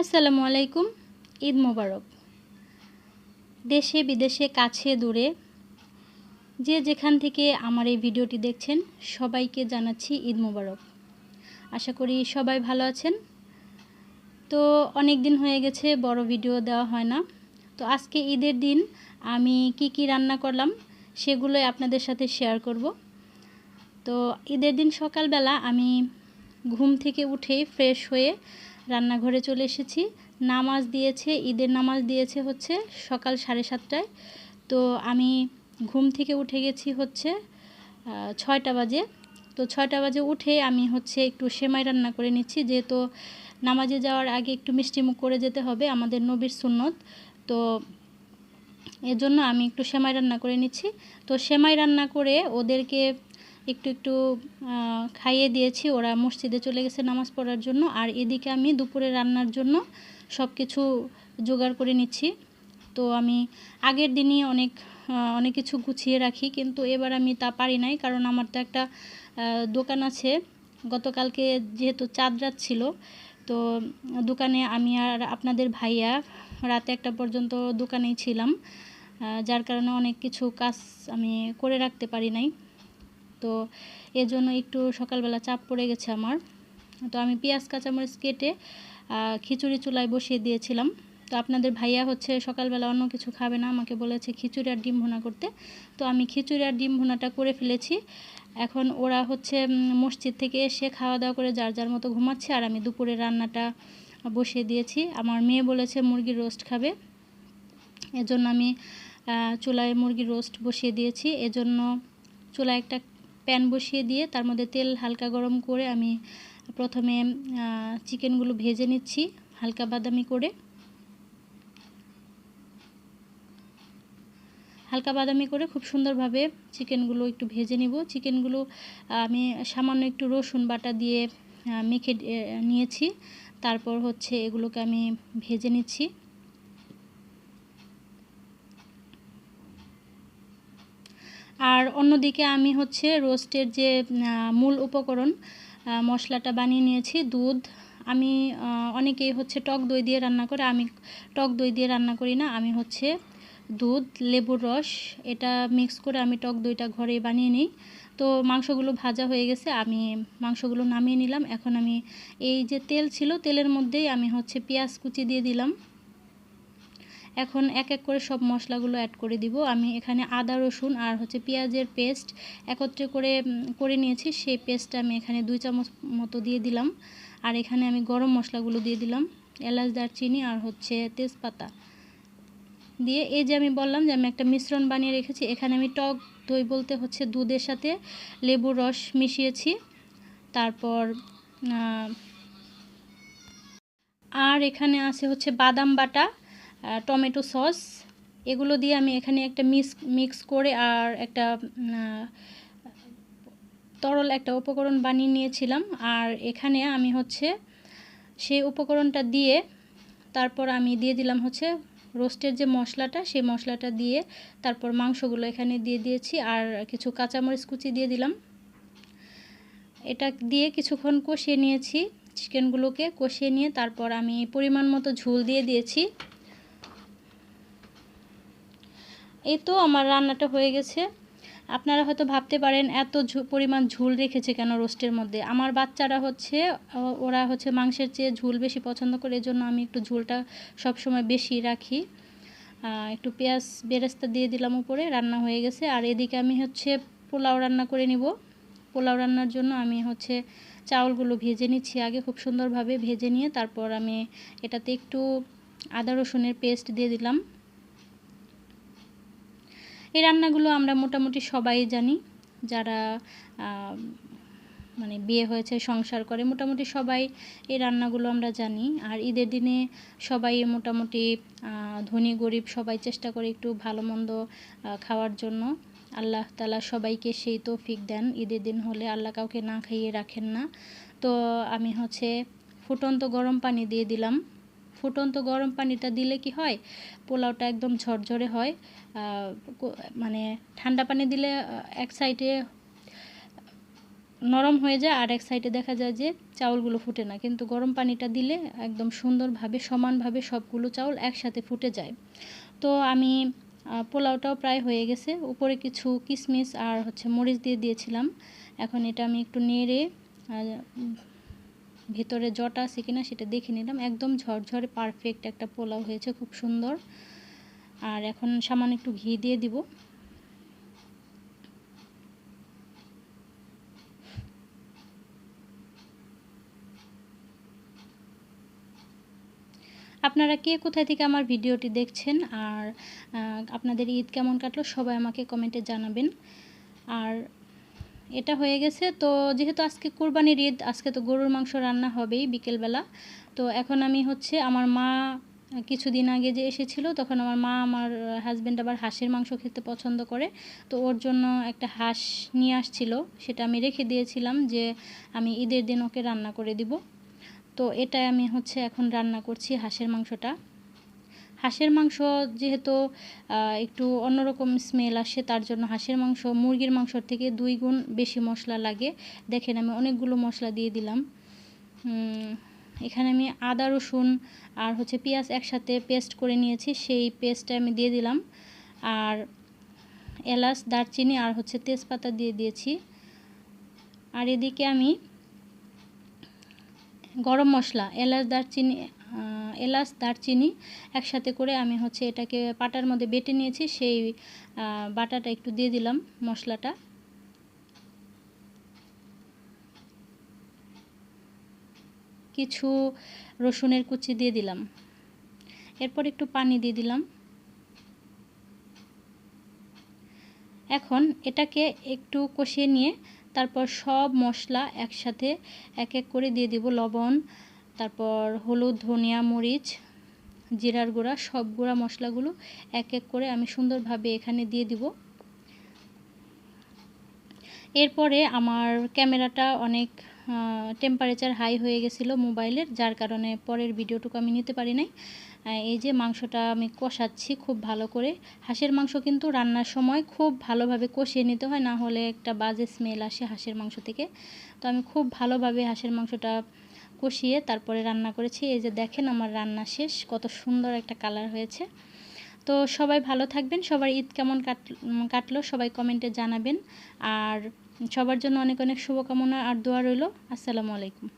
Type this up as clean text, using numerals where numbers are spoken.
আসসালামু আলাইকুম। ঈদ মোবারক। দেশে বিদেশে কাছে দূরে যে যেখান থেকে আমার এই ভিডিওটি দেখছেন সবাইকে জানাচ্ছি ঈদ মোবারক। আশা করি সবাই ভালো আছেন। তো অনেক দিন হয়ে গেছে বড় ভিডিও দেওয়া হয় না। তো আজকে ঈদের দিন আমি কি রান্না করলাম সেগুলোই আপনাদের সাথে শেয়ার করব। তো ঈদের দিন সকালবেলা আমি ঘুম থেকে উঠেই ফ্রেশ হয়ে রান্নাঘরে চলে এসেছি। নামাজ দিয়েছে, ঈদের নামাজ দিয়েছে হচ্ছে সকাল 7:30টায়। তো আমি ঘুম থেকে উঠে গেছি হচ্ছে 6টা বাজে। তো 6টা বাজে উঠে আমি হচ্ছে একটু সেমাই রান্না করে নিচ্ছি, যেহেতু নামাজে যাওয়ার আগে একটু মিষ্টিমুখ করে যেতে হবে, আমাদের নবীর সুন্নত। তো এজন্য আমি একটু সেমাই রান্না করে নিচ্ছি। তো সেমাই রান্না করে ওদেরকে একটু খাইয়ে দিয়েছি। ওরা মসজিদে চলে গেছে নামাজ পড়ার জন্য। আর এদিকে আমি দুপুরে রান্নার জন্য সব কিছু জোগাড় করে নিচ্ছি। তো আমি আগের দিনই অনেক কিছু গুছিয়ে রাখি, কিন্তু এবার আমি তা পারি নাই, কারণ আমার তো একটা দোকান আছে। গতকালকে যেহেতু চাঁদ রাত ছিল, তো দোকানে আমি আর আপনাদের ভাইয়া রাতে 1টা পর্যন্ত দোকানেই ছিলাম, যার কারণে অনেক কিছু কাজ আমি করে রাখতে পারি নাই। তো এজন্য একটু সকালবেলা চাপ পড়ে গেছে আমার। তো আমি পেঁয়াজ কাঁচামরিচ কেটে খিচুড়ি চুলায় বসিয়ে দিয়েছিলাম। তো আপনাদের ভাইয়া হচ্ছে সকালবেলা অন্য কিছু খাবে না, আমাকে বলেছে খিচুড়ি আর ডিম ভুনা করতে। তো আমি খিচুড়ি আর ডিম ভুনাটা করে ফেলেছি। এখন ওরা হচ্ছে মসজিদ থেকে এসে খাওয়া দাওয়া করে যার যার মতো ঘুমাচ্ছে, আর আমি দুপুরে রান্নাটা বসিয়ে দিয়েছি। আমার মেয়ে বলেছে মুরগির রোস্ট খাবে, এজন্য আমি চুলায় মুরগির রোস্ট বসিয়ে দিয়েছি। এজন্য চুলায় একটা প্যান বসিয়ে দিয়ে তার মধ্যে তেল হালকা গরম করে আমি প্রথমে চিকেনগুলো ভেজে নিচ্ছি হালকা বাদামি করে। খুব সুন্দরভাবে চিকেনগুলো একটু ভেজে নিব। চিকেনগুলো আমি সামান্য একটু রসুন বাটা দিয়ে মেখে নিয়েছি। তারপর হচ্ছে এগুলোকে আমি ভেজে নিচ্ছি। আর অন্যদিকে আমি হচ্ছে রোস্টের যে মূল উপকরণ মশলাটা বানিয়ে নিয়েছি। দুধ, আমি অনেকেই হচ্ছে টক দই দিয়ে রান্না করে, আমি টক দই দিয়ে রান্না করি না। আমি হচ্ছে দুধ, লেবুর রস এটা মিক্স করে আমি টক দইটা ঘরে বানিয়ে নিই। তো মাংসগুলো ভাজা হয়ে গেছে, আমি মাংসগুলো নামিয়ে নিলাম। এখন আমি এই যে তেল ছিল, তেলের মধ্যেই আমি হচ্ছে পেঁয়াজ কুচি দিয়ে দিলাম। এখন এক এক করে সব মশলাগুলো অ্যাড করে দিব। আমি এখানে আদা রসুন আর হচ্ছে পেঁয়াজের পেস্ট একত্রে করে নিয়েছি, সেই পেস্টটা আমি এখানে 2 চামচ মতো দিয়ে দিলাম। আর এখানে আমি গরম মশলাগুলো দিয়ে দিলাম, এলাচ, দারচিনি আর হচ্ছে তেজপাতা দিয়ে। এই যে আমি বললাম যে আমি একটা মিশ্রণ বানিয়ে রেখেছি, এখানে আমি টক দই বলতে হচ্ছে দুধের সাথে লেবুর রস মিশিয়েছি। তারপর আর এখানে আছে হচ্ছে বাদাম বাটা, টমেটো সস, এগুলো দিয়ে আমি এখানে একটা মিক্স করে আর একটা তরল একটা উপকরণ বানিয়ে নিয়েছিলাম। আর এখানে আমি হচ্ছে সেই উপকরণটা দিয়ে তারপর আমি দিয়ে দিলাম হচ্ছে রোস্টের যে মশলাটা, সেই মশলাটা দিয়ে তারপর মাংসগুলো এখানে দিয়ে দিয়েছি আর কিছু কাঁচামরিচ কুচি দিয়ে দিলাম। এটা দিয়ে কিছুক্ষণ কষিয়ে নিয়েছি, চিকেনগুলোকে কষিয়ে নিয়ে তারপর আমি পরিমাণ মতো ঝোল দিয়ে দিয়েছি। এই তো আমার রান্নাটা হয়ে গেছে। আপনারা হয়তো ভাবতে পারেন এত পরিমাণ ঝোল রেখেছে কেন রোস্টের মধ্যে। আমার বাচ্চারা হচ্ছে ওরা হচ্ছে মাংসের চেয়ে ঝোল বেশি পছন্দ করে, এজন্য আমি একটু ঝোলটা সবসময় বেশি রাখি। একটু পেঁয়াজ বেরেস্তা দিয়ে দিলাম উপরে, রান্না হয়ে গেছে। আর এদিকে আমি হচ্ছে পোলাও রান্না করে নিব। পোলাও রান্নার জন্য আমি হচ্ছে চাউলগুলো ভেজে নিচ্ছি আগে, খুব সুন্দরভাবে ভেজে নিয়ে তারপর আমি এটাতে একটু আদা রসুনের পেস্ট দিয়ে দিলাম। এই রান্নাগুলো আমরা মোটামুটি সবাই জানি, যারা মানে বিয়ে হয়েছে, সংসার করে, মোটামুটি সবাই এই রান্নাগুলো আমরা জানি। আর ঈদের দিনে সবাই মোটামুটি ধনী গরিব সবাই চেষ্টা করে একটু ভালো মন্দ খাওয়ার জন্য। আল্লাহ তাআলা সবাইকে সেই তৌফিক দেন। ঈদের দিন হলে আল্লাহ কাউকে না খাইয়ে রাখেন না। তো আমি হচ্ছে ফুটন্ত গরম পানি দিয়ে দিলাম। ফুটন্ত গরম পানিটা দিলে কি হয়, পোলাওটা একদম ঝরঝরে হয়। মানে ঠান্ডা পানি দিলে এক সাইডে নরম হয়ে যায়, আর এক সাইডে দেখা যায় যে চাউলগুলো ফুটে না। কিন্তু গরম পানিটা দিলে একদম সুন্দরভাবে সমানভাবে সবগুলো চাউল একসাথে ফুটে যায়। তো আমি পোলাওটাও প্রায় হয়ে গেছে। উপরে কিছু কিশমিশ আর মরিচ দিয়ে দিয়েছিলাম। এখন এটা আমি একটু নেড়ে ভিতরে জটা আছে কিনা সেটা দেখে নিলাম। একদম ঝরঝরে পারফেক্ট একটা পোলাও হয়েছে, খুব সুন্দর। আর এখন সামান্য একটু ঘি দিয়ে দিব। আপনারা কে কোথায় থেকে আমার ভিডিওটি দেখছেন, আর আপনাদের ঈদ কেমন কাটলো সবাই আমাকে কমেন্টে জানাবেন। আর এটা হয়ে গেছে। তো যেহেতু আজকে কুরবানির ঈদ, আজকে তো গরুর মাংস রান্না হবেই বিকেলবেলা। তো এখন আমি আমার মা কিছুদিন আগে যে এসেছিল, তখন আমার মা আমার হাজব্যান্ড আবার হাঁসের মাংস খেতে পছন্দ করে। তো ওর জন্য একটা হাঁস নিয়ে আসছিল, সেটা আমি রেখে দিয়েছিলাম যে আমি ঈদের দিন ওকে রান্না করে দিব। তো এটাই আমি এখন রান্না করছি হাঁসের মাংসটা। হাঁসের মাংস যেহেতু একটু অন্যরকম স্মেল আসে, তার জন্য হাঁসের মাংস মুরগির মাংসর থেকে 2 গুণ বেশি মশলা লাগে। দেখেন আমি অনেকগুলো মশলা দিয়ে দিলাম। এখানে আমি আদা রসুন আর পেঁয়াজ একসাথে পেস্ট করে নিয়েছি, সেই পেস্টটা আমি দিয়ে দিলাম। আর এলাচ, দারচিনি আর তেজপাতা দিয়ে দিয়েছি। আর এদিকে আমি গরম মশলা, এলাচ দারচিনি একসাথে করে আমি এটাকে পাটার মধ্যে বেটে নিয়েছি, সেই বাটাটা একটু দিয়ে দিলাম মশলাটা। কিছু রসুনের কুচি দিয়ে দিলাম। এরপর একটু পানি দিয়ে দিলাম। এখন এটাকে একটু কষিয়ে নিয়ে তারপর সব মশলা একসাথে এক এক করে দিয়ে দিব। লবণ, তারপর হলুদ, ধনিয়া, মরিচ, জিরার গুঁড়া, সব গুঁড়া মশলাগুলো এক এক করে আমি সুন্দরভাবে এখানে দিয়ে দিব। এরপরে আমার ক্যামেরাটা অনেক টেম্পারেচার হাই হয়ে গেছিলো মোবাইলের, যার কারণে পরের ভিডিওটুকু আমি নিতে পারি নাই। এই যে মাংসটা আমি কষাচ্ছি খুব ভালো করে। হাঁসের মাংস কিন্তু রান্নার সময় খুব ভালোভাবে কষিয়ে নিতে হয়, না হলে একটা বাজে স্মেল আসে হাঁসের মাংস থেকে। তো আমি খুব ভালোভাবে হাঁসের মাংসটা কষিয়ে তারপরে রান্না করেছি। এই যে দেখেন আমার রান্না শেষ, কত সুন্দর একটা কালার হয়েছে। তো সবাই ভালো থাকবেন। সবার ঈদ কেমন কাটলো সবাই কমেন্টে জানাবেন। আর সবার জন্য অনেক অনেক শুভকামনা আর দোয়া রইল। আসসালামু আলাইকুম।